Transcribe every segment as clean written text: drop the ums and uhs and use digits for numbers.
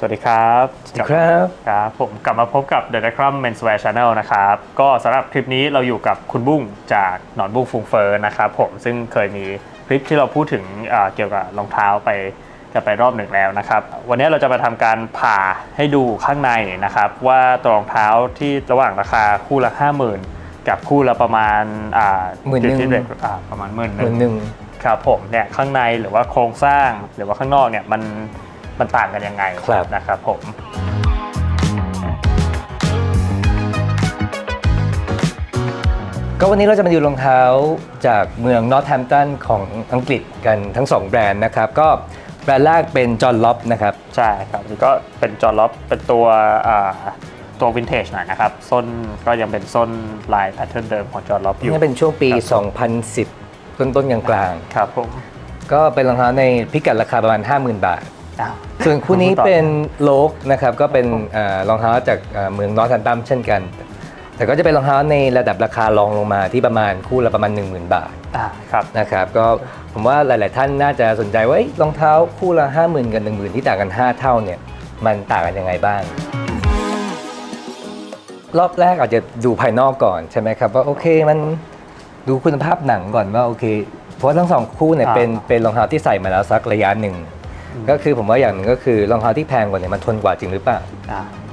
สวัสดีครับครับผมกลับมาพบกับ The Decrum Menswear Channel นะครับก็สำหรับคลิปนี้เราอยู่กับคุณบุ้งจากหนอนบุ้งฟุ้งเฟ้อนะครับผมซึ่งเคยมีคลิปที่เราพูดถึงเกี่ยวกับรองเท้าไปรอบหนึ่งแล้วนะครับวันนี้เราจะมาทำการผ่าให้ดูข้างในนะครับว่าตัวรองเท้าที่ระหว่างราคาคู่ละ 50,000 กับคู่ละประมาณ10,000ประมาณ10,000ครับผมเนี่ยข้างในหรือว่าโครงสร้างหรือว่าข้างนอกเนี่ยมันต่างกันยังไงนะครับผมก็วันนี้เราจะมาดูรองเท้าจากเมืองนอร์ทแฮมป์ตันของอังกฤษกันทั้ง2แบรนด์นะครับก็แบรนด์แรกเป็นจอห์นล็อบนะครับใช่ครับนี่ก็เป็นจอห์นล็อบเป็นตัววินเทจหน่อยนะครับส้นก็ยังเป็นส้นลายแพทเทิร์นเดิมของจอห์นล็อบอยู่นี่เป็นช่วงปี 2010 ต้นๆกลางๆครับผมก็เป็นรองเท้าในพิกัดราคาประมาณ 50,000 บาทส่วนคู่นี้เป็นโลกนะครับก็เป็นรองเท้าจากเมืองนอร์ทแฮมป์ตันเช่นกันแต่ก็จะเป็นรองเท้าในระดับราคารองลงมาที่ประมาณคู่ละประมาณ 10,000 บาทนะครับก็ผมว่าหลายๆท่านน่าจะสนใจว่ารองเท้าคู่ละ 50,000 กับ 10,000 ที่ต่างกัน5เท่าเนี่ยมันต่างกันยังไงบ้างรอบแรกอาจจะดูภายนอกก่อนใช่ไหมครับว่าโอเคมันดูคุณภาพหนังก่อนว่าโอเคเพราะทั้งสองคู่เนี่ยเป็นรองเท้าที่ใส่มาแล้วสักระยะหนึ่งก็คือผมว่าอย่างหนึ่งก็คือรองเท้าที่แพงกว่าเนี่ยมันทนกว่าจริงหรือเปล่า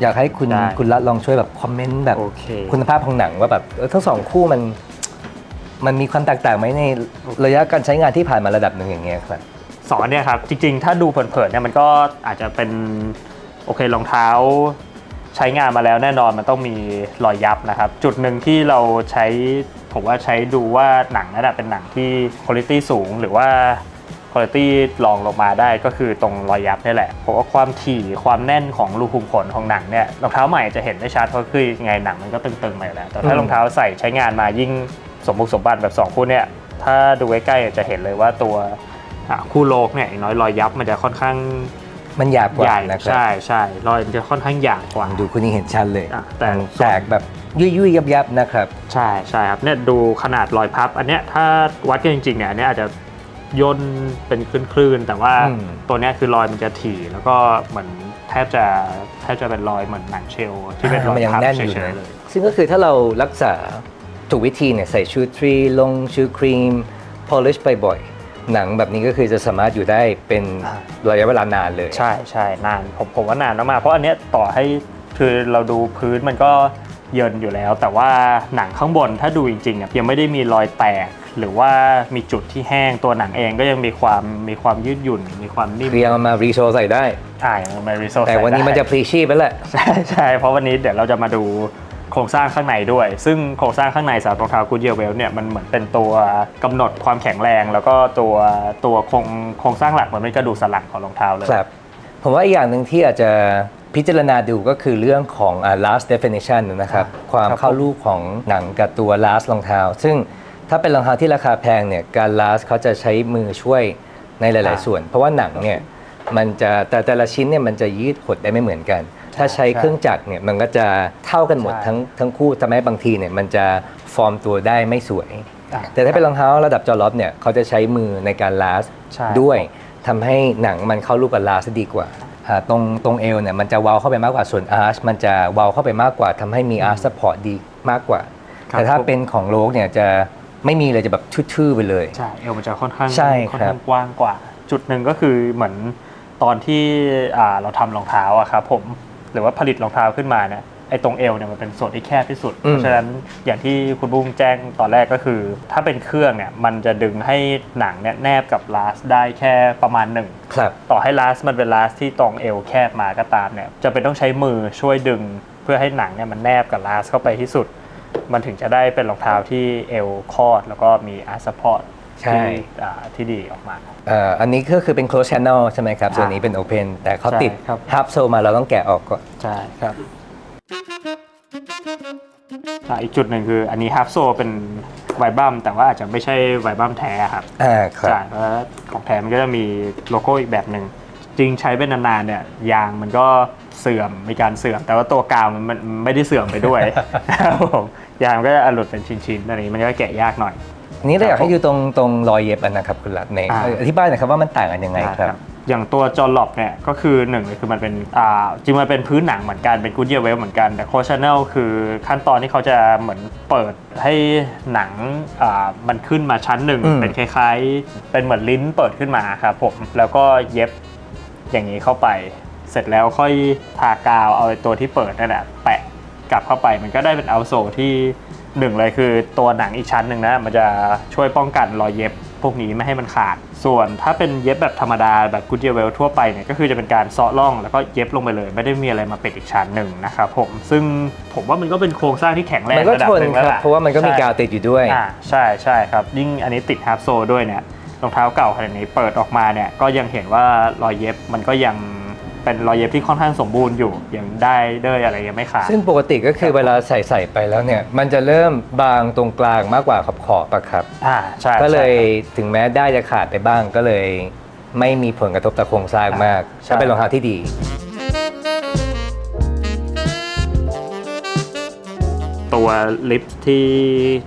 อยากให้คุณรัฐลองช่วยแบบคอมเมนต์แบบคุณภาพของหนังว่าแบบทั้งสองคู่มันมีความแตกต่างไหมในระยะการใช้งานที่ผ่านมาระดับหนึ่งอย่างเงี้ยครับสอนเนี่ยครับจริงๆถ้าดูเผินๆเนี่ยมันก็อาจจะเป็นโอเครองเท้าใช้งานมาแล้วแน่นอนมันต้องมีรอยยับนะครับจุดหนึ่งที่เราใช้ผมว่าใช้ดูว่าหนังนั้นเป็นหนังที่คุณภาพสูงหรือว่าคุณภาพรองลงมาได้ก็คือตรงรอยยับนี่แหละเพราะว่าความถี่ความแน่นของรูขุมขนของหนังเนี่ยรองเท้าใหม่จะเห็นได้ชัดเพราะคือไงหนังมันก็ตึงๆไปแล้วแต่ถ้ารองเท้าใส่ใช้งานมายิ่งสมบุกสมบันแบบ2คู่เนี่ยถ้าดูใกล้ๆจะเห็นเลยว่าตัวคู่โลกเนี่ยน้อยรอยยับมันจะค่อนข้างมันหยาบกว่านะครับใช่รอยมันจะค่อนข้างหยาบกว่าดูคุณนี่เห็นชัดเลยแต่แตกแบบยุ่ยๆยับๆนะครับใช่ครับเนี่ยดูขนาดรอยพับอันเนี้ยถ้าวัดกันจริงๆเนี่ยอันเนี้ยอาจจะย่นเป็นคลื่นๆแต่ว่าตัวนี้คือรอยมันจะถี่แล้วก็เหมือนแทบจะเป็นรอยเหมือนหนังเชลที่เป็นรอยพับเฉยๆเลยซึ่งก็คือถ้าเรารักษาถูกวิธีเนี่ยใส่ชูทรีลงชูครีมพอลิชบ่อยๆหนังแบบนี้ก็คือจะสามารถอยู่ได้เป็นระยะเวลานานเลยใช่นานผมว่านานมากๆเพราะอันเนี้ยต่อให้คือเราดูพื้นมันก็เยินอยู่แล้วแต่ว่าหนังข้างบนถ้าดูจริงๆเนี่ยยังไม่ได้มีรอยแตกหรือว่ามีจุดที่แห้งตัวหนังเองก็ยังมีความยืดหยุ่นมีความนิ่มเรียงมารีโซใส่ได้มารีโซแต่วันนี้มันจะพลีชีพไปแหละใช่เพราะวันนี้เดี๋ยวเราจะมาดูโครงสร้างข้างในด้วยซึ่งโครงสร้างข้างในสำหรับรองเท้ากู๊ดเยลเวลเนี่ยมันเหมือนเป็นตัวกำหนดความแข็งแรงแล้วก็ตัวโครงสร้างหลักมันเป็นกระดูกสันหลังของรองเท้าเลยครับผมว่าอีกอย่างหนึ่งที่อาจจะพิจารณาดูก็คือเรื่องของ last definition นะครับความเข้ารูปของหนังกับตัว last รองเท้าซึ่งถ้าเป็นรองเท้าที่ราคาแพงเนี่ยการ last เขาจะใช้มือช่วยในหลายๆส่วนเพราะว่าหนังเนี่ยมันจะแต่ละชิ้นเนี่ยมันจะยืดหดได้ไม่เหมือนกันถ้าใช้เครื่องจักรเนี่ยมันก็จะเท่ากันหมดทั้งคู่ทำให้บางทีเนี่ยมันจะฟอร์มตัวได้ไม่สวยแต่ถ้าเป็นรองเท้าระดับจอร์ล็อบเนี่ยเขาจะใช้มือในการ last ด้วยทำให้หนังมันเข้ารูปกับ last ดีกว่าตรงเอวเนี่ยมันจะเว้าเข้าไปมากกว่าส่วนอาร์ชมันจะเว้าเข้าไปมากกว่าทำให้มีอาร์ชซัพพอร์ตดีมากกว่าแต่ถ้าเป็นของโลกเนี่ยจะไม่มีเลยจะแบบทื่อๆไปเลยใช่เอวมันจะค่อนข้างกว้างกว่าจุดหนึ่งก็คือเหมือนตอนที่เราทำรองเท้าอะครับผมหรือว่าผลิตรองเท้าขึ้นมาเนี่ยไอ้ตรงเอวเนี่ยมันเป็นส่วนที่แคบที่สุดเพราะฉะนั้นอย่างที่คุณบุ้งแจ้งตอนแรกก็คือถ้าเป็นเครื่องเนี่ยมันจะดึงให้หนังเนี่ยแนบกับลาสได้แค่ประมาณหนึ่งต่อให้ลาสมันเป็นลาสที่ตรงเอวแคบมาก็ตามเนี่ยจะเป็นต้องใช้มือช่วยดึงเพื่อให้หนังเนี่ยมันแนบกับลาสเข้าไปที่สุดมันถึงจะได้เป็นรองเท้าที่เอวคอดแล้วก็มีอาร์ซัพพอร์ตที่ดีออกมาอันนี้ก็คือเป็น close channel ใช่ไหมครับส่วนนี้เป็น open แต่เขาติด half sole มาเราต้องแกะออกก่อนใช่ครับอีกจุดหนึ่งคืออันนี้ half sole เป็นไวบัมแต่ว่าอาจจะไม่ใช่ไวบัมแท้ครับใช่เพราะของแท้มันก็จะมีโลโก้อีกแบบหนึ่งจริงใช้เป็นนานๆเนี่ยยางมันก็เสื่อมมีการเสื่อมแต่ว่าตัวกาวมันไม่ได้เสื่อมไปด้วยครับผมยางก็จะหลุดเป็นชิ้นๆอันนี้มันก็แกะยากหน่อยนี้เราอยากให้อยู่ตรงรอยเย็บนะครับคุณรัตน์ในอธิบายหน่อยครับว่ามันต่างกันยังไงครับ อย่างตัวจอลล็อบเนี่ยก็คือหนึ่งเลยคือมันเป็นจริงมันเป็นพื้นหนังเหมือนกันเป็นกู๊ดเยียร์เวลเหมือนกันแต่โคชแนลคือขั้นตอนที่เขาจะเหมือนเปิดให้หนังมันขึ้นมาชั้นหนึ่งเป็นคล้ายๆเป็นเหมือนลิ้นเปิดขึ้นมาครับผมแล้วก็เย็บอย่างนี้เข้าไปเสร็จแล้วค่อยทากาวเอาตัวที่เปิดนั่นแหละแปะกลับเข้าไปมันก็ได้เป็นเอาโซที่หนึ่งเลยคือตัวหนังอีกชั้นหนึ่งนะมันจะช่วยป้องกันรอยเย็บพวกนี้ไม่ให้มันขาดส่วนถ้าเป็นเย็บแบบธรรมดาแบบกู๊ดเยียร์เวลทั่วไปเนี่ยก็คือจะเป็นการเซาะร่องแล้วก็เย็บลงไปเลยไม่ได้มีอะไรมาปิดอีกชั้นหนึ่งนะครับผมซึ่งผมว่ามันก็เป็นโครงสร้างที่แข็งแรง มันก็ ระดับ ทน หนึ่ง ค แล้ว รับ ล่ะ เพราะว่ามันก็มีกาวติดอยู่ด้วย ใช่ใช่ครับยิ่งอันนี้ติดฮาร์ฟโซด้วยเนี่ยรองเท้าเก่าขนาดนี้เปิดออกมาเนี่ยก็ยังเห็นว่ารอยเย็บมันก็ยังเป็นรอยเย็บที่ค่อนข้างสมบูรณ์อยู่ยังได้อะไรยังไม่ขาด ซึ่งปกติก็คือเวลาใส่ไปแล้วเนี่ยมันจะเริ่มบางตรงกลางมากกว่าขอบๆครับ ใช่ ก็เลย ใช่ ถึงแม้ได้จะขาดไปบ้างก็เลยไม่มีผลกระทบต่อโครงสร้างมาก ใช่ ถ้าเป็นรองเท้าที่ดี ตัวลิฟ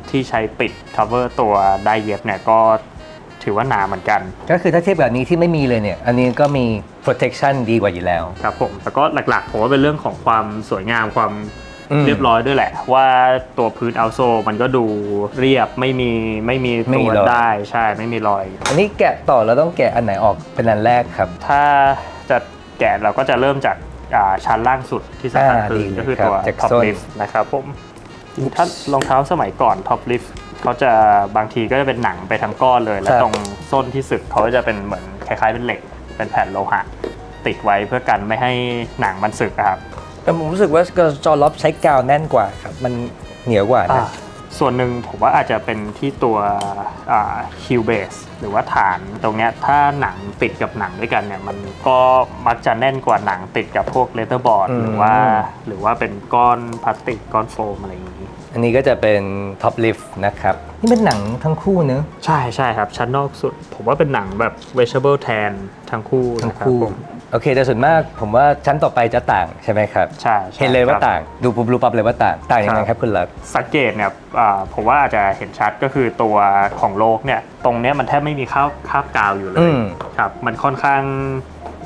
ที่ใช้ปิด cover ตัวได้เย็บเนี่ยก็ถือว่าหนาเหมือนกัน ก็คือถ้าเทียบกับอันนี้ที่ไม่มีเลยเนี่ยอันนี้ก็มี protection ดีกว่าอยู่แล้ว ครับผมแต่ก็หลักๆผมว่าเป็นเรื่องของความสวยงามความ อืม เรียบร้อยด้วยแหละ ว่าตัวพื้นเอาโซมันก็ดูเรียบไม่มี ไม่มี ตัว รอย ได้ใช่ไม่มีรอย อันนี้แกะต่อเราต้องแกะอันไหนออกเป็นอันแรกครับ ถ้าจะแกะเราก็จะเริ่มจากชั้นล่างสุดที่สำคัญ ดีเลย ก็คือ ครับ ตัว จาก ท็อป ส้น ลิฟต์นะครับผมถ้ารองเท้าสมัยก่อนท็อปลิฟต์เขาจะบางทีก็จะเป็นหนังไปทั้งก้อนเลย แล้วตรงส้นที่สึกเขาก็จะเป็นเหมือนคล้ายๆเป็นเหล็กเป็นแผ่นโลหะติดไว้เพื่อกันไม่ให้หนังมันสึกอะครับ แต่ผมรู้สึกว่าจอล็อบใช้กาวแน่นกว่าครับมันเหนียวกว่านะ ส่วนหนึ่งผมว่าอาจจะเป็นที่ตัวคิวเบสหรือว่าฐานตรงเนี้ยถ้าหนังติดกับหนังด้วยกันเนี่ยมันก็มักจะแน่นกว่าหนังติดกับพวกเลเทอร์บอร์ดหรือว่าเป็นก้อนพลาสติกก้อนโฟมอะไรอย่างนี้ อันนี้ก็จะเป็นท็อปลิฟต์นะครับนี่เป็นหนังทั้งคู่เนอะ ใช่ครับชั้นนอกสุด ผมว่าเป็นหนังแบบ vegetable tan ทั้งคู่ ทั้ง นะครับ คู่ ผม โอเคแต่ส่วนมากผมว่าชั้นต่อไปจะต่างใช่ไหมครับ ใช่ เห็นเลยว่า ครับ ต่างดูปุ๊บรู้ปั๊บเลยว่าต่างยังไงครับคุณลักษณ์ สังเกตเนี่ยผมว่าอาจจะเห็นชัดก็คือตัวของโลกเนี่ยตรงเนี้ยมันแทบไม่มีคราบกาวอยู่เลยครับมันค่อนข้าง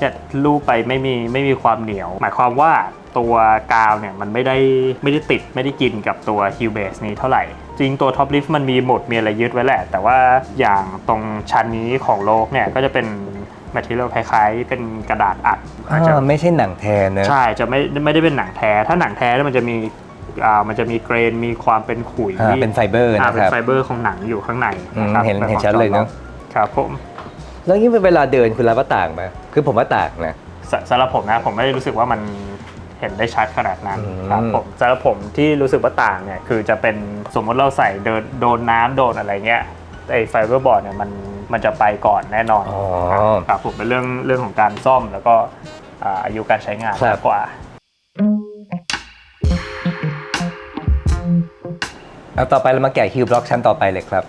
จะลูบไปไม่มีความเหนียว หมายความว่าตัวกาวเนี่ยมันไม่ได้ติดไม่ได้กินกับตัวฮิวเบสนี้เท่าไหร่ จริงตัวท็อปลิฟต์มันมีหมุดมีอะไรยึดไว้แหละ แต่ว่าอย่างตรงชั้นนี้ของโลกเนี่ยก็จะเป็นแมททีเรียลคล้ายๆเป็นกระดาษอัดอาจจะ ไม่ใช่หนังแทนนะ ใช่จะไม่ได้เป็นหนังแท้ถ้าหนังแท้เนี่ยมันจะมีเกรนมีความเป็นขุย เป็นไฟเบอร์นะ เป็ คน รับ ไฟเบอร์ของหนังอยู่ข้างในนะครับ เห็นชัดเลยเนาะ ครับผม แล้วยิ่งเวลาเดินคุณลักษณ์ว่าต่างไหมคือผมว่าต่างนะ สำหรับผมนะผมไม่ได้รู้สึกว่ามันเห็นได้ชัดขนาดนั้นครับผมสำหรับผมที่รู้สึกว่าต่างเนี่ยคือจะเป็นสมมติเราใส่โดนน้ำโดนอะไรเงี้ยไอ้ไฟเบอร์บอร์ดเนี่ยมันจะไปก่อนแน่นอนครับผมเป็นเรื่องของการซ่อมแล้วก็อายุการใช้งานมากกว่า เอาต่อไปเรามาแกะฮิลบล็อกชั้นต่อไปเลยครับ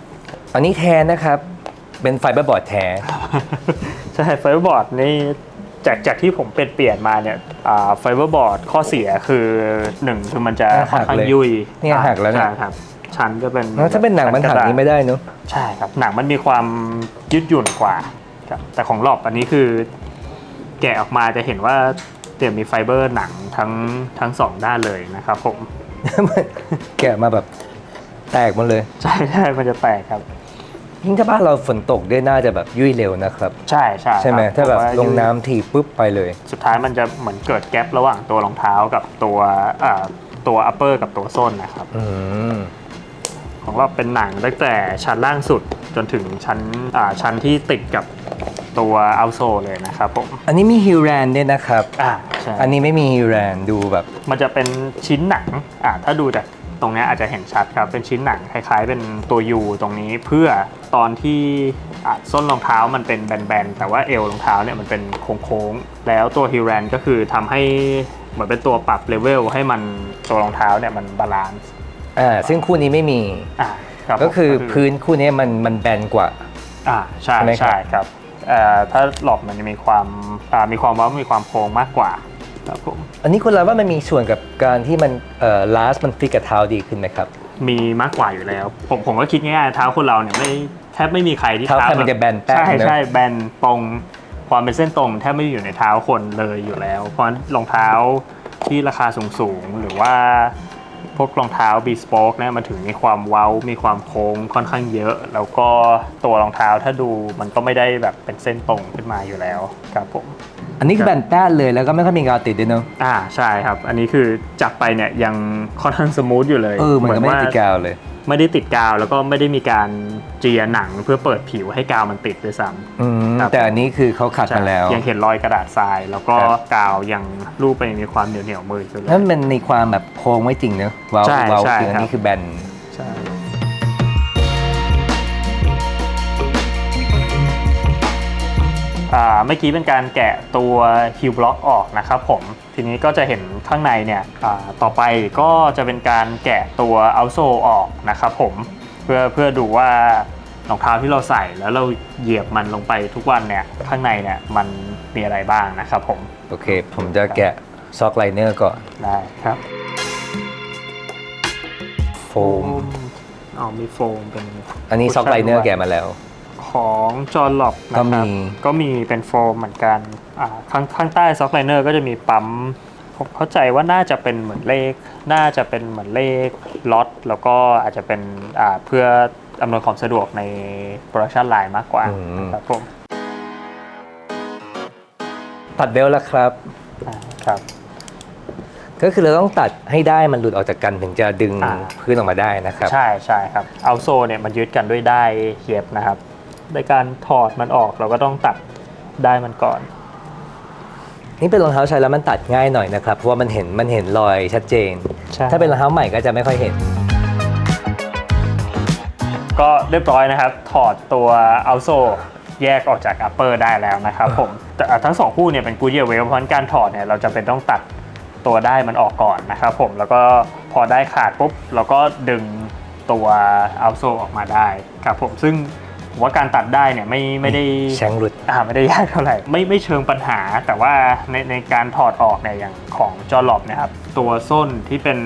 อันนี้แทนนะครับเป็นไฟเบอร์บอร์ดแท้ ใช่ไฟเบอร์บอร์ดนี่จากที่ผมเปลี่ยนมาเนี่ยไฟเบอร์บอร์ดข้อเสียคือ1คือมันจะค่อนข้างยุ่ย เนี่ยหักแล้วเนี่ย ใช่ครับชั้นก็เป็น ถ้าเป็นหนังมันหักนี้ไม่ได้เนอะ ใช่ครับหนังมันมีความยืดหยุ่นกว่าครับแต่ของหลอบอันนี้คือแกะออกมาจะเห็นว่าเดี๋ยวมีไฟเบอร์หนังทั้งสองด้านเลยนะครับผม แกะมาแบบแตกหมดเลย ใช่มันจะแตกครับ ยิ่งถ้าบ้านเราฝนตกด้วยน่าจะแบบยุ่ยเร็วนะครับ ใช่ใช่ไหม ครับ ถ้าแบบ ผมว่ ลงน้ำทีปุ๊บไปเลย สุดท้ายมันจะเหมือนเกิดแกลระหว่างตัวรองเท้ากับตัวอัปเปอร์กับตัวส้นนะครับ ของเราเป็นหนังตั้งแต่ชั้นล่างสุดจนถึงชั้นที่ติดกับตัวเอาโซเลยนะครับผม อันนี้มีฮิลแรนด้วยนะครับ ใช่ อันนี้ไม่มีฮิลแรนดูแบบ มันจะเป็นชิ้นหนังถ้าดูจากตรงนี้อาจจะเห็นชัดครับเป็นชิ้นหนังคล้ายๆเป็นตัว U ตรงนี้เพื่อตอนที่ส้นรองเท้ามันเป็นแบนๆแต่ว่าเอวรองเท้าเนี่ยมันเป็นโค้งๆแล้วตัวฮิลแรนก็คือทำให้เหมือนเป็นตัวปรับเลเวลให้มันตัวรองเท้าเนี่ยมันบาลานซ์ ซึ่งคู่นี้ไม่มี รับ ก็คือพื้นคู่นี้มันแบนกว่า ใช่ ใช่ไหมครับ ใช่ครับถ้าหลอบมันจะมีความเว้ามีความโค้งมากกว่าครับผม อันนี้คุณลักษณ์ว่ามันมีส่วนกับการที่มันlast มันฟิกกับเท้าดีขึ้นไหมครับ มีมากกว่าอยู่แล้ว ผมก็คิดง่ายๆเท้าคนเราเนี่ยแทบไม่มีใครที่ เท้าใครมันจะแบนแป๊ก ใช่ นะ ใช่แบนตรง ความเป็นเส้นตรงแทบไม่อยู่ในเท้าคนเลยอยู่แล้วเพราะฉะนั้นรองเท้าที่ราคาสูงๆหรือว่าพวกรองเท้า Bespoke เนี่ยมันถึงมีความเว้ามีความโค้งค่อนข้างเยอะแล้วก็ตัวรองเท้าถ้าดูมันก็ไม่ได้แบบเป็นเส้นตรงขึ้นมาอยู่แล้วครับผมอันนี้คือแบนแป้นเลยแล้วก็ไม่ค่อยมีกาวติดด้วยเนาะใช่ครับอันนี้คือจับไปเนี่ยยังค่อนข้างสมูทอยู่เลยเหมือนไม่ได้ติดกาวเลยไม่ได้ติดกาวแล้วก็ไม่ได้มีการเจียหนังเพื่อเปิดผิวให้กาวมันติดด้วยซ้ำแต่อันนี้คือเขาขัดมาแล้วยังเห็นรอยกระดาษทรายแล้วก็กาวยังรูปไปมีความเหนียวมืออยู่เลยนั่นมันมีความแบบโค้งไม่จริงเนอะว้าวจริงอันนี้คือแบนใช่เมื่อกี้เป็นการแกะตัวฮิลบล็อกออกนะครับผมทีนี้ก็จะเห็นข้างในเนี่ยต่อไปก็จะเป็นการแกะตัวเอาท์โซลออกนะครับผมเพื่อดูว่ารองเท้าที่เราใส่แล้วเราเหยียบมันลงไปทุกวันเนี่ยข้างในเนี่ยมันมีอะไรบ้างนะครับผมโอเคผมจะแกะซ็อกไลเนอร์ก่อนได้ครับโฟมมีโฟมเป็นอันนี้ซ็อกไลเนอร์แกะมาแล้วของจอร์ล็อกนะครับก็มีเป็นโฟมเหมือนกันข้างใต้ซ็อกไลเนอร์ก็จะมีปั๊มผมเข้าใจว่าน่าจะเป็นเหมือนเลขล็อตแล้วก็อาจจะเป็นเพื่ออำนวยความสะดวกในโปรดักชันไลน์มากกว่าครับผมตัดเบลแล้วครับครับก็คือเราต้องตัดให้ได้มันหลุดออกจากกันถึงจะดึงพื้นออกมาได้นะครับใช่ครับเอาโซเนี่ยมันยึดกันด้วยได้เย็บนะครับในการถอดมันออกเราก็ต้องตัดได้มันก่อนนี่เป็นรองเท้าใช้แล้วมันตัดง่ายหน่อยนะครับเพราะว่ามันเห็นรอยชัดเจนถ้าเป็นรองเท้าใหม่ก็จะไม่ค่อยเห็นก็เรียบร้อยนะครับถอดตัวเอาโซแยกออกจากอัปเปอร์ได้แล้วนะครับผมแต่ทั้ง2คู่เนี่ยเป็นกูเยียเวลเพราะการถอดเนี่ยเราจะเป็นต้องตัดตัวได้มันออกก่อนนะครับผมแล้วก็พอได้ขาดปุ๊บเราก็ดึงตัวเอาโซออกมาได้ครับผมซึ่งว่าการตัดได้เนี่ยไม่ได้แชงหลุดไม่ได้ยากเท่าไหร่ไม่เชิงปัญหาแต่ว่าในการถอดออกเนี่ยอย่างของจอร์ล็อบนะครับตัวส้นที่เป็น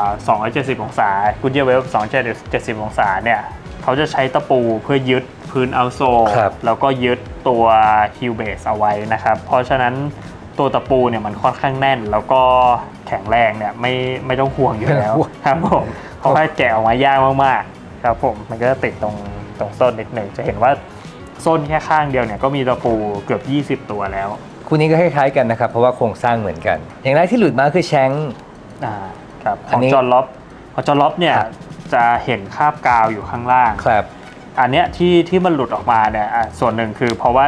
270องศากูเยียเวล270องศาเนี่ยเขาจะใช้ตะปูเพื่อยึดพื้นเอาโซแล้วก็ยึดตัวฮิลเบสเอาไว้นะครับเพราะฉะนั้นตัวตะปูเนี่ยมันค่อนข้างแน่นแล้วก็แข็งแรงเนี่ยไม่ต้องห่วงอยู่แล้วครับผมเพราะว่าแกะออกมายากมากๆครับผมมันก็จะติดตรงส้นนิดหนึ่งจะเห็นว่าส้นแค่ข้างเดียวเนี่ยก็มีตะปูเกือบ20ตัวแล้วคู่นี้ก็คล้ายๆกันนะครับเพราะว่าโครงสร้างเหมือนกันอย่างแรกที่หลุดมาคือแชงครับของจอร์ล็อบเนี่ยจะเห็นคราบกาวอยู่ข้างล่างครับอันเนี้ยที่มันหลุดออกมาเนี่ยส่วนหนึ่งคือเพราะว่า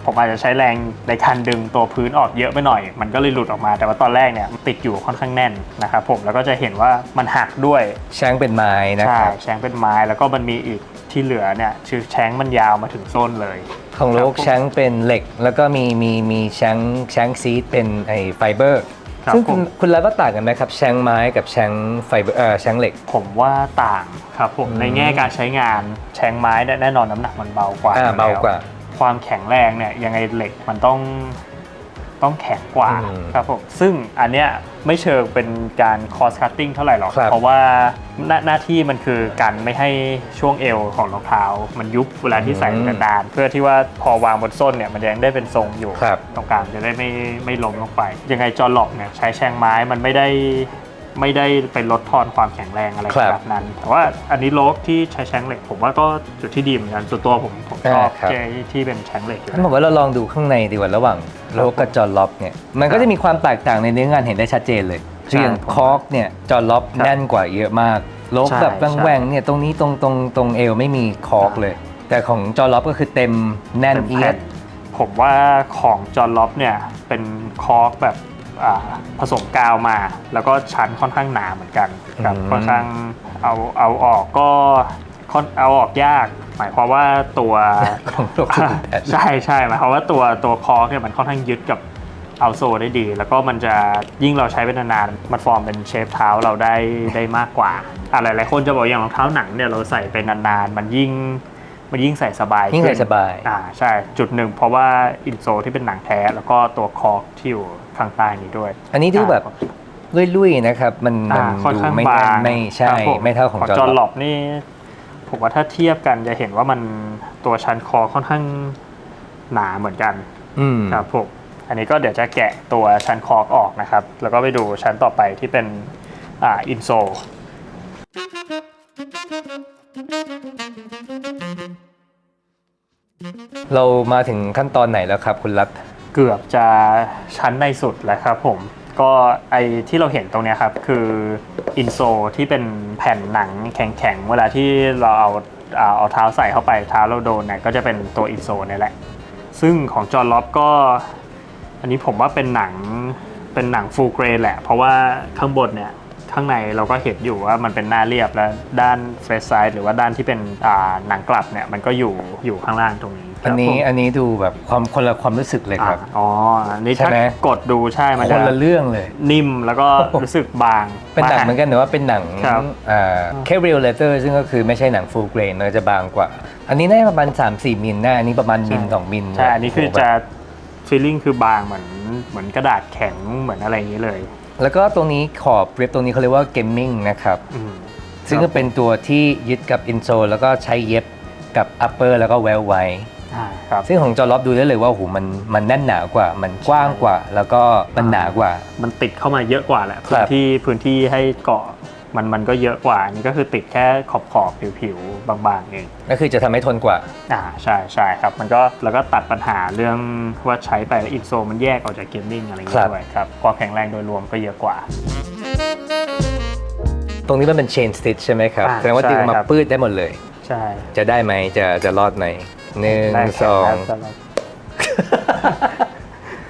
ผมอาจจะใช้แรงในการดึงตัวพื้นออกเยอะไปหน่อยมันก็เลยหลุดออกมาแต่ว่าตอนแรกเนี่ยติดอยู่ค่อนข้างแน่นนะครับผมแล้วก็จะเห็นว่ามันหักด้วยแชงเป็นไม้นะครับแชงเป็นไม้แล้วก็มันมีอีกที่เหลือเนี่ยคือแชงมันยาวมาถึงส้นเลยของโลกแชงเป็นเหล็กแล้วก็มีแชงซีดเป็นไฟเบอร์ซึ่งคุณรับว่าต่างกันไหมครับแชงไม้กับแชงไฟแชงเหล็กผมว่าต่างครับผมในแง่การใช้งานแชงไม้แน่นอนน้ำหนักมันเบากว่าความแข็งแรงเนี่ยยังไงเหล็กมันต้องแข็งกว่าครับผมซึ่งอันเนี้ยไม่เชิงเป็นการ cost cutting เท่าไหร่หรอกเพราะว่าหน้าที่มันคือการไม่ให้ช่วงเอวของรองเท้ามันยุบเวลาที่ใส่กระดานเพื่อที่ว่าพอวางบนส้นเนี่ยมันยังได้เป็นทรงอยู่ตรงกลางจะได้ไม่ล้มลงไปยังไงจอร์ล็อกเนี่ยใช้แชงไม้มันไม่ได้ไปลดทอนความแข็งแรงอะไรแบบนั้นแต่ว่าอันนี้โลกที่ใช้แชงเหล็กผมว่าก็จุดที่ดีเหมือนกันส่วนตัวผมชอบที่เป็นแชงเหล็กงั้นผมว่าเราลองดูข้างในดีกว่าระหว่างโลกกับจอร์ล็อกเนี่ยมันก็จะมีความแตกต่างในเนื้องานเห็นได้ชัดเจนเลยอย่างคอร์กเนี่ยจอร์ล็อกแน่นกว่าเยอะมากโลกแบบแหว่งเนี่ยตรงนี้ตรงเอวไม่มีคอร์กเลยแต่ของจอร์ล็อกก็คือเต็มแน่นเอียดผมว่าของจอร์ล็อกเนี่ยเป็นคอร์กแบบผสมกาวมาแล้วก็ชั้นค่อนข้างหนาเหมือนกันครับค่อนข้างเอาออกก็เอาออกยากหมายความว่าตัวของใช่หมายความว่าตัวคอร์กเนี่ยมันค่อนข้างยึดกับเอาโซได้ดีแล้วก็มันจะยิ่งเราใช้เป็นนานๆมันฟอร์มเป็นเชฟเท้าเราได้มากกว่าหลายคนจะบอกอย่างรองเท้าหนังเนี่ยเราใส่เป็นนานๆมันยิ่งใส่สบายยิ่งใส่สบายใช่จุดหนึ่งเพราะว่าอินโซที่เป็นหนังแท้แล้วก็ตัวคอร์กที่อยู่ข้างใต้นี้ด้วยอันนี้ดูแบบลุยๆนะครับมันดูไม่แน่นไม่ใช่ไม่เท่าของจอร์ล็อบนี่ผมว่าถ้าเทียบกันจะเห็นว่ามันตัวชั้นคอค่อนข้าง หนาเหมือนกัน อืม ครับผมอันนี้ก็เดี๋ยวจะแกะตัวชั้นคอร์กออกนะครับแล้วก็ไปดูชั้นต่อไปที่เป็นอินโซลเรามาถึงขั้นตอนไหนแล้วครับคุณรัฐ เกือบจะชั้นในสุดแล้วครับผมก็ไอที่เราเห็นตรงเนี้ยครับคืออินโซลที่เป็นแผ่นหนังแข็งๆเวลาที่เราเอาเท้าใส่เข้าไปเท้าเราโดนเนี่ยก็จะเป็นตัวอินโซลนี่แหละซึ่งของจอห์นล็อบก็อันนี้ผมว่าเป็นหนังฟูลเกรนแหละเพราะว่าข้างบนเนี่ยข้างในเราก็เห็นอยู่ว่ามันเป็นหน้าเรียบแล้วด้านเฟรชไซด์หรือว่าด้านที่เป็นหนังกลับเนี่ยมันก็อยู่ข้างล่างตรงนี้ อันนี้ดูแบบคนละความรู้สึกเลยครับ อ๋ออันนี้ ใช่ ถ้า ไหม กดดูใช่มัน ค จะ นละเรื่องเลย นิ่มแล้วก็รู้สึกบาง เป็นหนังเหมือนกันแต่ว่าเป็นหนัง ครับ แค่ real leather ซึ่งก็คือไม่ใช่หนัง full grain มันจะบางกว่า อันนี้น่าจะประมาณ 3-4 มิลนะอันนี้ประมาณมิล2 มิล ใช่อันนี้คือจะฟีลลิ่งคือบางเหมือนกระดาษแข็งเหมือนอะไรอย่างนี้เลย แล้วก็ตรงนี้ขอบเรบตรงนี้เขาเรียกว่า gaming นะครับ ซึ่งก็เป็นตัวที่ยึดกับ insole แล้วก็ใช้เย็บกับ upper แล้วก็ weld ไว้ ครับ ซึ่งของจอร์ล็อบดูได้เลยว่าโอ้โหมันแน่นหนากว่า มันกว้างกว่า แล้วก็มันหนากว่า มันติดเข้ามาเยอะกว่าแหละ ครับ พื้นที่ให้เกาะมันก็เยอะกว่าอันนี้ก็คือติดแค่ขอบผิวบางๆเอง ก็คือจะทำให้ทนกว่า ใช่ครับมันก็แล้วก็ตัดปัญหาเรื่องว่าใช้ไปแล้วอินโซมันแยกออกจากเกมมิ่งอะไรอย่าง ครั เงี้ บ ด้วยครับความแข็งแรงโดยรวมก็เยอะกว่า ตรงนี้มันเป็น chain stitch ใช่ไหมครับ แสดงว่าดึงมา ใช่ครับ ปื้ดได้หมดเลย ใช่ จะได้ไหมจะรอดไหมหนึ่ง ได้ สอง ครับ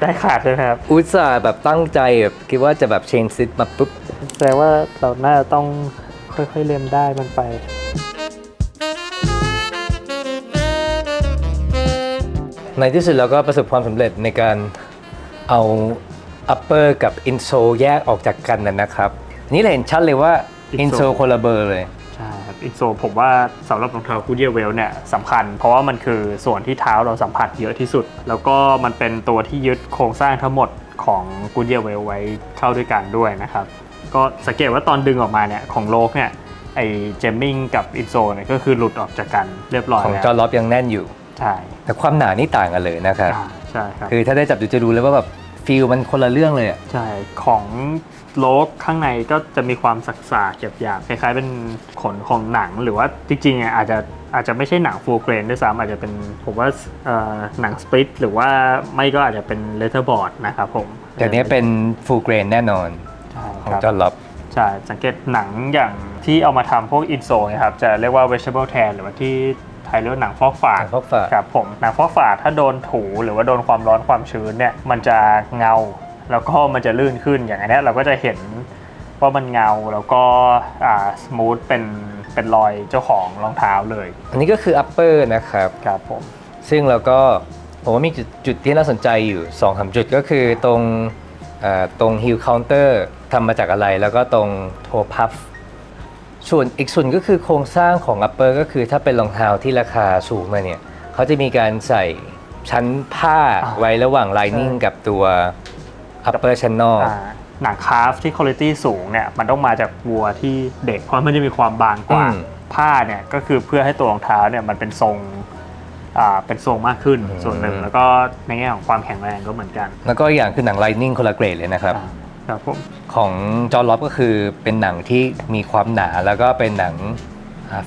ได้ขาดใช่ไหมครับ อุตส่าห์แบบตั้งใจแบบคิดว่าจะแบบ chain stitch มาปุ๊บ แสดงว่าเราน่าจะต้องค่อยๆเล็มได้มันไป ในที่สุดเราก็ประสบความสำเร็จในการเอา upper กับ insole แยกออกจากกันนะครับอันนี้เราเห็นชัดเลยว่า insole คนละเบอร์เลย ใช่ครับอินโซผมว่าสำหรับรองเท้ากูเดียเวลเนี่ยสำคัญ เพราะว่ามันคือส่วนที่เท้าเราสัมผัสเยอะที่สุด แล้วก็มันเป็นตัวที่ยึดโครงสร้างทั้งหมดของกูเดียเวลไว้เข้าด้วยกันด้วยนะครับ ก็สังเกตว่าตอนดึงออกมาเนี่ยของโลกเนี่ยไอ้เจมมิงกับอินโซเนี่ยก็คือหลุดออกจากกันเรียบร้อย ของ แล้ว จอร์ล็อบยังแน่นอยู่ ใช่ แต่ความหนานี่ต่างกันเลยนะครับ ใช่ครับ คือถ้าได้จับดูจะดูเลยว่าแบบฟีลมันคนละเรื่องเลยอะ ใช่ของโลกข้างในก็จะมีความสักๆหยาบๆคล้ายๆเป็นขนของหนังหรือว่าจริงๆอาจจะไม่ใช่หนังฟูลเกรนด้วยซ้ำอาจจะเป็นผมว่าหนังสปริตหรือว่าไม่ก็อาจจะเป็นเลเทอร์บอร์ดนะครับผม แต่เนี้ยเป็น full grain แน่นอน ใช่ ของ ครับ จอร์ล็อบ ใช่สังเกตหนังอย่างที่เอามาทำพวกอินโซนะครับจะเรียกว่า vegetable tan หรือว่าที่ไทยเรียกว่าหนังฟอกฝาด หนังฟอกฝาด ครับผมหนังฟอกฝาดถ้าโดนถูหรือว่าโดนความร้อนความชื้นเนี่ยมันจะเงาแล้วก็มันจะลื่นขึ้นอย่างนี้เราก็จะเห็นว่ามันเงาแล้วก็สมูทเป็นรอยเจ้าของรองเท้าเลย อันนี้ก็คือ upper นะครับ ครับผม ซึ่งเราก็ผมว่ามีจุดที่น่าสนใจอยู่ 2-3 จุดก็คือตรง heel counter ทำมาจากอะไรแล้วก็ตรง toe puff ส่วนอีกส่วนก็คือโครงสร้างของ upper ก็คือถ้าเป็นรองเท้าที่ราคาสูงมาเนี่ยเขาจะมีการใส่ชั้นผ้าไว้ระหว่าง lining กับตัว upper ชั้นนอก หนังคาฟที่คุณภาพสูงเนี่ยมันต้องมาจากวัวที่เด็กเพราะมันจะมีความบางกว่า ผ้าเนี่ยก็คือเพื่อให้ตัวรองเท้าเนี่ยมันเป็นทรงมากขึ้นส่วนหนึ่งแล้วก็ในแง่ของความแข็งแรงก็เหมือนกัน แล้วก็อย่างคือหนัง lining คนละเกรดเลยนะครับ ครับผม ของจอร์ล็อบก็คือเป็นหนังที่มีความหนาแล้วก็เป็นหนัง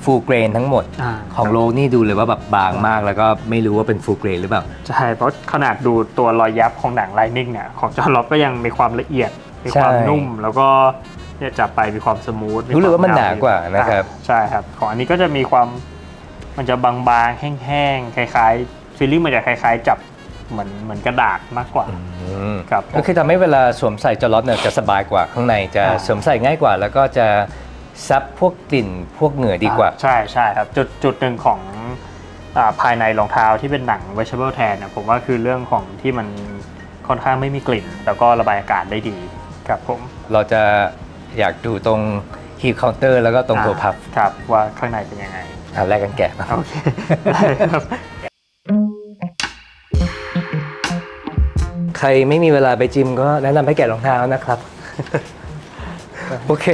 ฟูลเกรนทั้งหมดของโลนี่ดูเลยว่าแบบบางมากแล้วก็ไม่รู้ว่าเป็นฟูลเกรนหรือเปล่า ใช่เพราะขนาดดูตัวรอยยับของหนังไลนิ่งเนี่ยของจอร์ล็อบก็ยังมีความละเอียดมีความ ใช่ นุ่มแล้วก็เนี่ยจับไปมีความสมูท รู้เลยว่ามันหนากว่านะครับ ใช่ครับของอันนี้ก็จะมีความมันจะบางๆแห้งๆคล้ายๆฟีลลิ่งมันจะคล้ายๆจับเหมือนกระดาษมากกว่าครับ ก็คือทำให้เวลาสวมใส่จอร์ล็อบเนี่ยจะสบายกว่าข้างในจะสวมใส่ง่ายกว่า แล้วก็จะซับพวกกลิ่นพวกเหงื่อดีกว่า ใช่ครับจุดหนึ่งของภายในรองเท้าที่เป็นหนัง vegetable tan เนี่ยผมว่าคือเรื่องของที่มันค่อนข้างไม่มีกลิ่น แล้วก็ระบายอากาศได้ดีครับผม เราจะอยากดูตรง heel counter แล้วก็ตรงตัวพับ ครับว่าข้างในเป็นยังไง แรกกันแกะมา โอเคได้ครับ ใครไม่มีเวลาไปจิมก็แนะนำให้แกะรองเท้านะครับ โอเค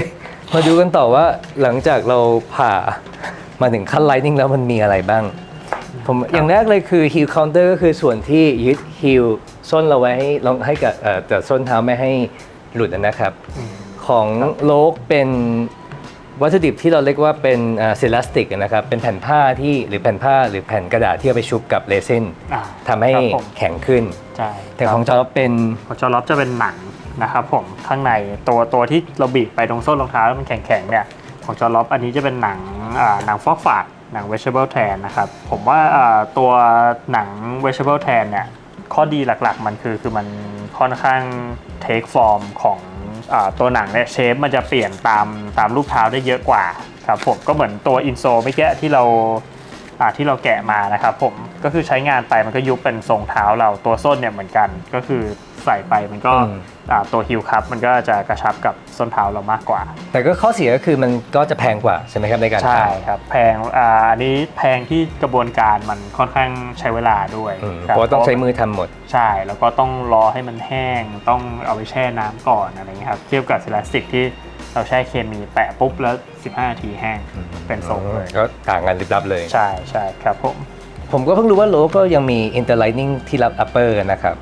มาดูกันต่อว่าหลังจากเราผ่ามาถึงขั้นไลนิ่งแล้วมันมีอะไรบ้าง ผมอย่างแรกเลยคือ heel counter ก็คือส่วนที่ยึด heel ส้นเราไว้ให้ลองให้กับแต่ส้นเท้าไม่ให้หลุดนะครับ ของโลกเป็นวัตถุดิบที่เราเรียกว่าเป็นเซลาสติกนะครับเป็นแผ่นผ้าที่หรือแผ่นผ้าหรือแผ่นกระดาษที่เอาไปชุบกับเรซินทำให้แข็งขึ้น ใช่ แต่ของจอร์จเป็น ของจอร์ล็อบจะเป็นหนังนะครับผมข้างในตัวที่เราบีบไปตรงส้นรองเท้าแล้วมันแข็งๆเนี่ยของจอร์ล็อบอันนี้จะเป็นหนังฟอกฝาดหนัง vegetable tan นะครับผมว่าตัวหนัง vegetable tan เนี่ยข้อดีหลักๆมันคือมันค่อนข้าง take form ของตัวหนังเนี่ยเชฟมันจะเปลี่ยนตามรูปเท้าได้เยอะกว่าครับผมก็เหมือนตัวอินโซไม่แก้ที่เราแกะมานะครับผมก็คือใช้งานไปมันก็ยุบเป็นทรงเท้าเราตัวส้นเนี่ยเหมือนกันก็คือใส่ไปมันก็ตัวฮิลคัพมันก็จะกระชับกับส้นเท้าเรามากกว่าแต่ก็ข้อเสียก็คือมันก็จะแพงกว่าใช่ไหมครับในการใช่ครับแพงอันนี้แพงที่กระบวนการมันค่อนข้างใช้เวลาด้วยเพราะต้องใช้มือทำหมดใช่แล้วก็ต้องรอให้มันแห้งต้องเอาไปแช่น้ำก่อนอะไรเงี้ยครับเทียบกับเซรามิกที่เราแช่เคมีแปะปุ๊บแล้ว15 นาทีแห้งเป็นทรงเลยก็ต่างกันลิบลับเลยใช่ครับผมก็เพิ่งรู้ว่าโลก็ยังมี interlining ที่รับ upper นะครับ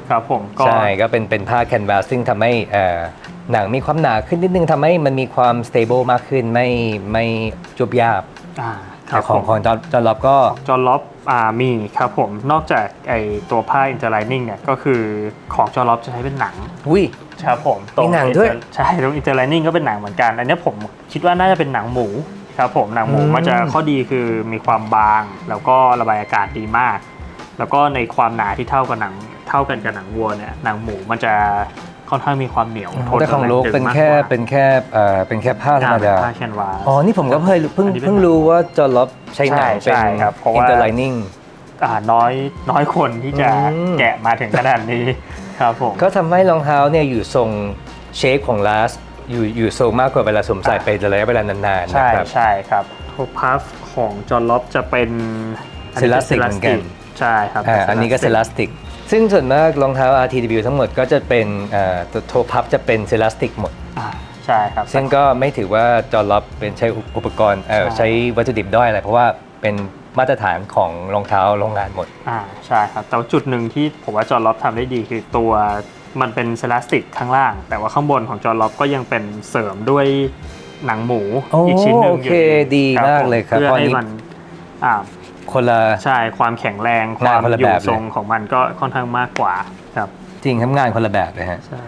ครับผมใช่ก็เป็นผ้าแคนวาสซึ่งทำให้หนังมีความหนาขึ้นนิดนึงทำให้มันมีความ stable มากขึ้นไม่จุบยาบแต่ของจอร์ล็อบก็จอร์ล็อบมีครับผมนอกจากไอตัวผ้า interlining เนี่ยก็คือของจอร์ล็อบจะใช้เป็นหนังครับผมมีหนังด้วยใช่ตรง interlining ก็เป็นหนังเหมือนกันอันนี้ผมคิดว่าน่าจะเป็นหนังหมูครับผมหนังหมูมันจะข้อดีคือมีความบางแล้วก็ระบายอากาศดีมากแล้วก็ในความหนาที่เท่ากันกับหนังวัวเนี่ยหนังหมูมันจะค่อนข้างมีความเหนียวทนแต่ของโลกเป็นแค่ผ้าธรรมดาผ้าแคนวาสนี่ผมก็เพิ่งรู้ว่าจอร์ล็อบใช้หนังเป็น interlining น้อยคนที่จะแกะมาถึงขนาดนี้ครับผมก็ทำให้รองเท้าเนี่ยอยู่ทรงเชฟของลาสอยู่ทรงมากกว่าเวลาสวมใส่ไประยะเวลานานๆนะครับใช่ครับท็อปพัฟของจอร์ล็อบจะเป็นเซรามิกเหมือนกันใช่ครับอันนี้ก็เซรามิกซึ่งส่วนมากรองเท้า RTW ทั้งหมดก็จะเป็นตัวโทพับจะเป็นเซรามิกหมดใช่ครับซึ่งก็ไม่ถือว่าจอร์ล็อบเป็นใช้อุปกรณ์ใช้วัตถุดิบด้อยอะไรเพราะว่าเป็นมาตรฐานของรองเท้าโรงงานหมดใช่ครับแต่จุดหนึ่งที่ผมว่าจอร์ล็อบทำได้ดีคือตัวมันเป็นเซรามิกข้างล่างแต่ว่าข้างบนของจอร์ล็อบก็ยังเป็นเสริมด้วยหนังหมูอีกชิ้นหนึ่งโอเคดีมากเลยครับเพื่อให้มันคนละใช่ความแข็งแรงความอยู่ทรงของมันก็ค่อนข้างมากกว่าครับจริงทำงานคนละแบบเลยฮะใช่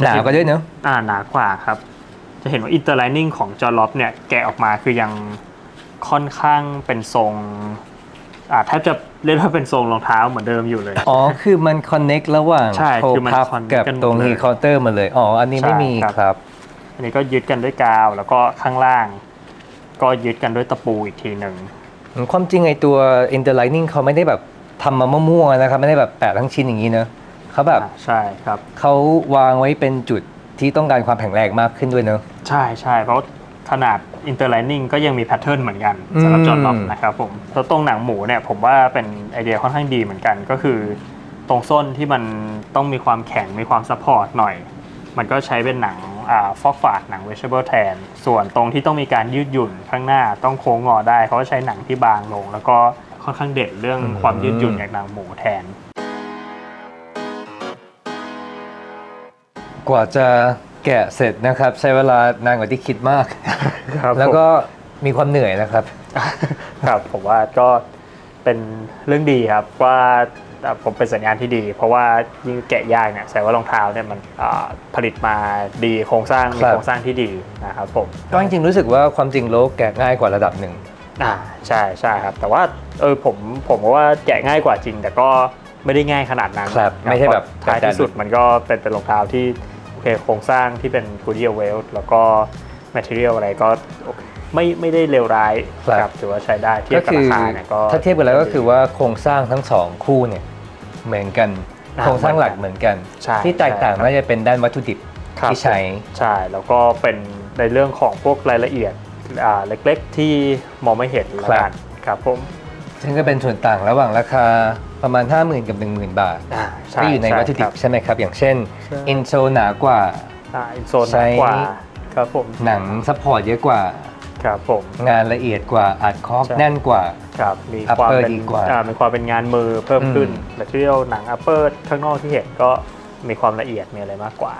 หนากว่าด้วยเนอะหนากว่าครับจะเห็นว่า interlining ของจอร์ล็อบเนี่ยแกะออกมาคือยังค่อนข้างเป็นทรงแทบจะเรียกว่าเป็นทรงรองเท้าเหมือนเดิมอยู่เลยคือมัน connect ระหว่างโทพับกับตรง heel counter มาเลยอันนี้ไม่มีครับอันนี้ก็ยึดกันด้วยกาวแล้วก็ข้างล่างก็ยึดกันด้วยตะปูอีกทีหนึ่งความจริงไอตัว interlining เขาไม่ได้แบบทำมามั่วๆนะครับไม่ได้แบบแปะทั้งชิ้นอย่างนี้นะเขาแบบใช่ครับเขาวางไว้เป็นจุดที่ต้องการความแข็งแรงมากขึ้นด้วยเนอะใช่เพราะขนาด interlining ก็ยังมีแพทเทิร์นเหมือนกันสำหรับจอร์ล็อบนะครับผมแล้วตรงหนังหมูเนี่ยผมว่าเป็นไอเดียค่อนข้างดีเหมือนกันก็คือตรงส้นที่มันต้องมีความแข็งมีความซัพพอร์ตหน่อยมันก็ใช้เป็นหนังฟอกฝาดหนัง vegetable tan ส่วนตรงที่ต้องมีการยืดหยุ่นข้างหน้าต้องโค้งงอได้เขาก็ใช้หนังที่บางลงแล้วก็ค่อนข้างเด่นเรื่องความยืดหยุ่นจากหนังหมูแทนกว่าจะแกะเสร็จนะครับใช้เวลานานกว่าที่คิดมากแล้วก็มีความเหนื่อยนะครับครับผมว่าก็เป็นเรื่องดีครับว่าผมเป็นสัญญาณที่ดีเพราะว่ายิ่งแกะยากเนี่ยแสดงว่ารองเท้าเนี่ยมันผลิตมาดีโครงสร้างมีโครงสร้างที่ดีนะครับผมก็จริงๆรู้สึกว่าความจริงโลกแกะง่ายกว่าระดับหนึ่งใช่ครับแต่ว่าผมว่าแกะง่ายกว่าจริงแต่ก็ไม่ได้ง่ายขนาดนั้นไม่ใช่แบบท้ายที่สุดมันก็เป็นรองเท้าที่โครงสร้างที่เป็น Goodyear Welt แล้วก็ material อะไรก็ไม่ได้เลวร้ายครับถือว่าใช้ได้เทียบกับราคาเนี่ยก็ถ้าเทียบกันแล้วก็คือว่าโครงสร้างทั้งสองคู่เนี่ยเหมือนกันโครงสร้างหลักเหมือนกันที่แตกต่างน่าจะเป็นด้านวัตถุดิบที่ใช้แล้วก็เป็นในเรื่องของพวกรายละเอียดเล็กๆที่มองไม่เห็นละกันครับผมซึ่งก็เป็นส่วนต่างระหว่างราคาประมาณ 50,000 กับ 10,000 บาทที่อยู่ในวัตถุดิบใช่ไหมครับอย่างเช่นอินโซหนากว่าอินโซหนากว่าครับผมหนังซัพพอร์ตเยอะกว่า ครับผม งานละเอียดกว่าอัดคอก ใช่ แน่นกว่า ครับมีความ Upper เป็น ดีกว่า มีความเป็นงานมือเพิ่มขึ้น อืม แต่ที่เราหนัง upper ข้างนอกที่เห็นก็มีความละเอียดมีอะไรมากกว่า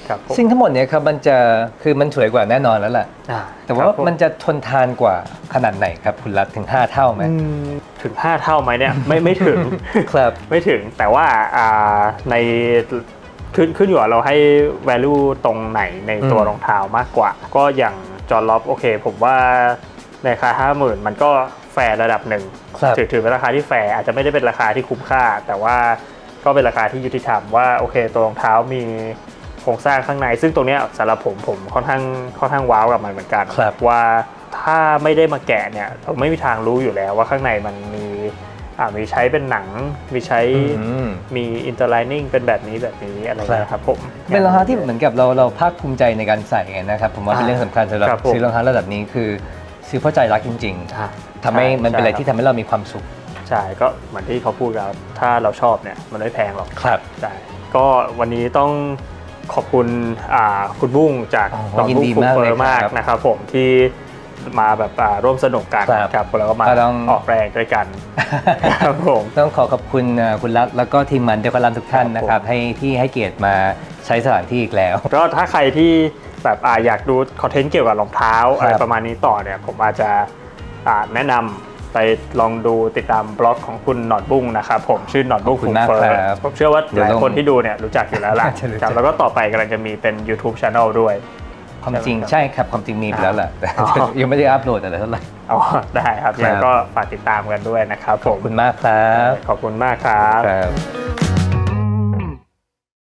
ครับผม ซึ่งทั้งหมดเนี่ยครับมันจะคือมันสวยกว่าแน่นอนแล้วแหละ อ่า แต่ว่า ครับผ มันจะทนทานกว่าขนาดไหนครับคุณรัฐถึง 5 เท่าไหม ถึง 5 เท่าไหมเนี่ย ไม่ถึง ครับ ไม่ถึงแต่ว่าในขึ้นอยู่กับเราให้ value ตรงไหนในตัว อืม รองเท้ามากกว่า ก็อย่างจอร์ล็อบโอเค ผมว่าในราคา 50,000 มันก็แฟร์ระดับหนึ่ง ครับ ถือเป็นราคาที่แฟร์อาจจะไม่ได้เป็นราคาที่คุ้มค่า แต่ว่าก็เป็นราคาที่ยุติธรรมว่าโอเคตัวรองเท้ามีโครงสร้างข้างในซึ่งตรงเนี้ยสำหรับผมค่อนข้างว้าวกับมันเหมือนกัน ครับ ว่าถ้าไม่ได้มาแกะเนี่ยเราไม่มีทางรู้อยู่แล้วว่าข้างในมันมีใช้เป็นหนังมีใช้ อืม มีอินเตอร์ไลนิ่งเป็นแบบนี้อะไรอย่างเงี้ยครับผม เป็นรองเท้าที่เหมือนกับเราภาคภูมิใจในการใส่ไงนะครับผมว่าเป็นเรื่องสำคัญสำหรับ ครับผม ซื้อรองเท้าระดับนี้คือซื้อเพราะใจรักจริง อ่า ๆทำให้มันเป็นอะไรที่ทำให้เรามีความสุข ใช่ก็เหมือนที่เขาพูดแล้วถ้าเราชอบเนี่ยมันไม่แพงหรอก ครับ ใช่ก็วันนี้ต้องขอบคุณคุณบุ้งจาก โอ้โห ดอก ยิน บุ้ง ดี ฟู มาก เฟอ เลย ร์มาก ครับ นะครับผมที่มาแบบร่วมสนุกกัน ครับ ครับแล้วก็มา ก็ต้อง ออกแรงด้วยกัน ครับผม ต้องขอบคุณคุณรัฐแล้วก็ทีมมันเดคอรันทุกท่านนะครับที่ให้เกียรติมาใช้สถานที่อีกแล้ว ก็ถ้าใครที่แบบอยากดูคอนเทนต์เกี่ยวกับรองเท้า ครับ อะไรประมาณนี้ต่อเนี่ยผมอาจจะแนะนำไปลองดูติดตามบล็อกของคุณหนอดบุ้งนะครับผมชื่อหนอดบุ้ง ขอบคุ ฟู ณมาก เฟอร์ ครับ ผมเชื่อว่า เดี๋ ห ยว ลาย ลง คนที่ดูเนี่ยรู้จักอยู่แล้วล่ะ จะรู้จัก ครับแล้วก็ต่อไปกำลังจะมีเป็น YouTube Channel ด้วย ความจริงใช่ครับความจริงมีไปแล้วแหละแต่ อ๋อ ยังไม่ได้อัพโหลดอะไรเท่าไหร่ อ๋อได้ครับ ครับ ยังไงก็ฝากติดตามกันด้วยนะครับผ ขอบ ม คุณมากครับ ขอบคุณมากครับ ครับ